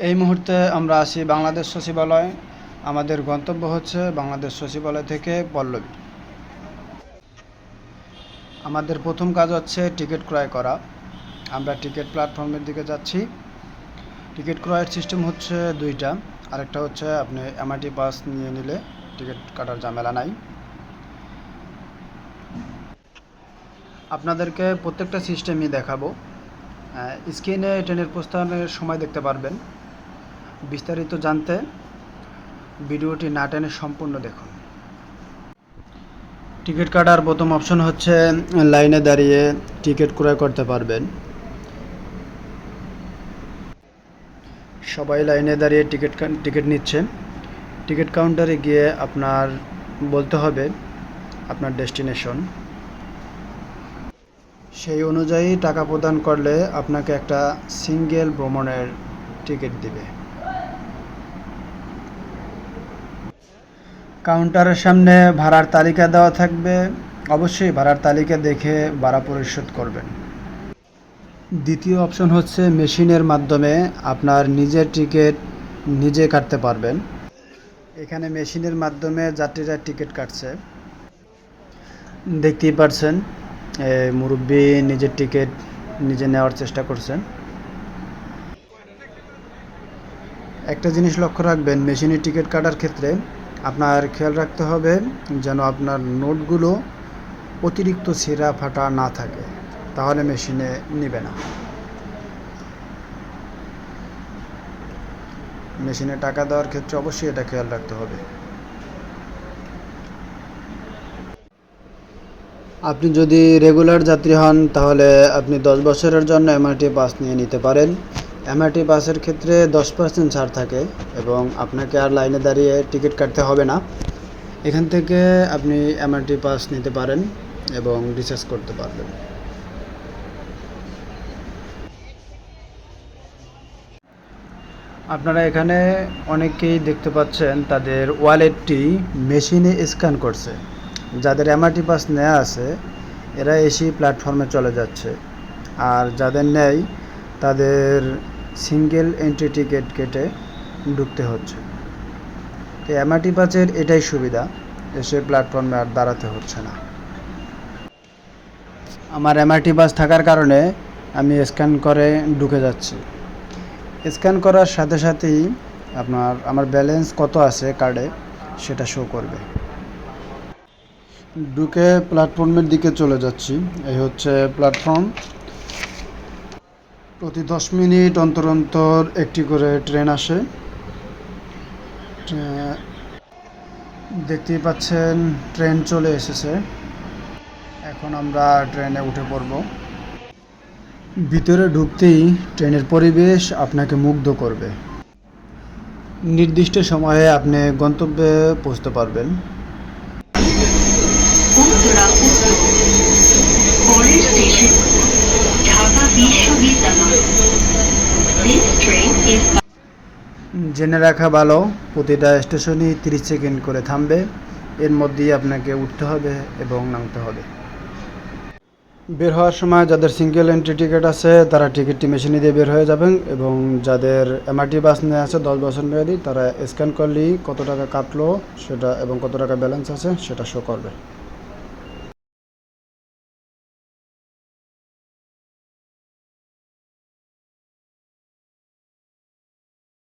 এই মুহূর্তে আমরা আছি বাংলাদেশ সচিবালয়। আমাদের গন্তব্য হচ্ছে বাংলাদেশ সচিবালয় থেকে পল্লবী। আমাদের প্রথম কাজ হচ্ছে টিকিট ক্রয় করা। আমরা টিকিট প্ল্যাটফর্মের দিকে যাচ্ছি। টিকিট ক্রয়ের সিস্টেম হচ্ছে দুইটা। আরেকটা হচ্ছে আপনি এমআরটি পাস নিয়ে নিলে টিকিট কাটার ঝামেলা নাই। আপনাদেরকে প্রত্যেকটা সিস্টেমই দেখাবো। স্ক্রিনে ট্রেনের প্রস্থানের সময় দেখতে পারবেন। বিস্তারিত জানতে ভিডিওটি না টেনে সম্পূর্ণ দেখুন। টিকিট কাটার প্রথম অপশন হচ্ছে লাইনে দাঁড়িয়ে টিকিট ক্রয় করতে পারবেন। সবাই লাইনে দাঁড়িয়ে টিকিট নিচ্ছে। টিকিট কাউন্টারে গিয়ে আপনার বলতে হবে আপনার ডেস্টিনেশন। সেই অনুযায়ী টাকা প্রদান করলে আপনাকে একটা সিঙ্গেল ভ্রমণের টিকিট দিবে। কাউন্টারের সামনে ভাড়ার তালিকা দেওয়া থাকবে। অবশ্যই ভাড়ার তালিকা দেখে ভাড়া পরিশোধ করবেন। দ্বিতীয় অপশন হচ্ছে মেশিনের মাধ্যমে আপনার নিজের টিকিট নিজে কাটতে পারবেন। এখানে মেশিনের মাধ্যমে যাত্রীরা টিকিট কাটছে। দেখতেই পারছেন মুরব্বি নিজের টিকিট নিজে নেওয়ার চেষ্টা করছেন। একটা জিনিস লক্ষ্য রাখবেন, মেশিনে টিকিট কাটার ক্ষেত্রে আপনার খেয়াল রাখতে হবে যেন আপনার নোটগুলো অতিরিক্ত ছেঁড়া ফাটা না থাকে, তাহলে মেশিনে নেবে না। মেশিনে টাকা দেওয়ার ক্ষেত্রে অবশ্যই এটা খেয়াল রাখতে হবে। আপনি যদি রেগুলার যাত্রী হন তাহলে আপনি 10 বছরের জন্য এমআরটি পাস নিয়ে নিতে পারেন। এমআরটি পাসের ক্ষেত্রে 10% ছাড় থাকে এবং আপনাকে আর লাইনে দাঁড়িয়ে টিকিট কাটতে হবে না। এখান থেকে আপনি এমআরটি পাস নিতে পারেন এবং রিচার্জ করতে পারবেন। আপনারা এখানে অনেকেই দেখতে পাচ্ছেন তাদের ওয়ালেটটি মেশিনে স্ক্যান করছে। যাদের এমআরটি পাস নেওয়া আছে এরা এসেই প্ল্যাটফর্মে চলে যাচ্ছে, আর যাদের নেই তাদের সিঙ্গেল এন্ট্রি টিকিট কেটে ঢুকতে হচ্ছে। তো এমআরটি পাসের এটাই সুবিধা, এসে প্ল্যাটফর্মে আর দাঁড়াতে হচ্ছে না। আমার এমআরটি পাস থাকার কারণে আমি স্ক্যান করে ঢুকে যাচ্ছি। স্ক্যান করার সাথে সাথেই আমার ব্যালেন্স কত আছে কার্ডে সেটা শো করবে। ঢুকে প্ল্যাটফর্মের দিকে চলে যাচ্ছি। এই হচ্ছে প্ল্যাটফর্ম। প্রতি 10 মিনিট অন্তর অন্তর একটি করে ট্রেন আসে। দেখতেই পাচ্ছেন ট্রেন চলে এসেছে। এখন আমরা ট্রেনে উঠে পড়ব। ভিতরে ঢুকতেই ট্রেনের পরিবেশ আপনাকে মুগ্ধ করবে। নির্দিষ্ট সময়ে আপনি গন্তব্যে পৌঁছতে পারবেন। জেনে রাখা ভালো, প্রতিটা স্টেশনই 30 সেকেন্ড করে থামবে। এর মধ্যেই আপনাকে উঠতে হবে এবং নামতে হবে। বের হওয়ার সময় যাদের সিঙ্গেল এন্ট্রি টিকিট আছে তারা টিকিটটি মেশিনে দিয়ে বের হয়ে যাবেন, এবং যাদের এমআরটি বাস নিয়ে আছে 10 বছর মেয়াদি তারা স্ক্যান করলেই কত টাকা কাটলো সেটা এবং কত টাকা ব্যালেন্স আছে সেটা শো করবে।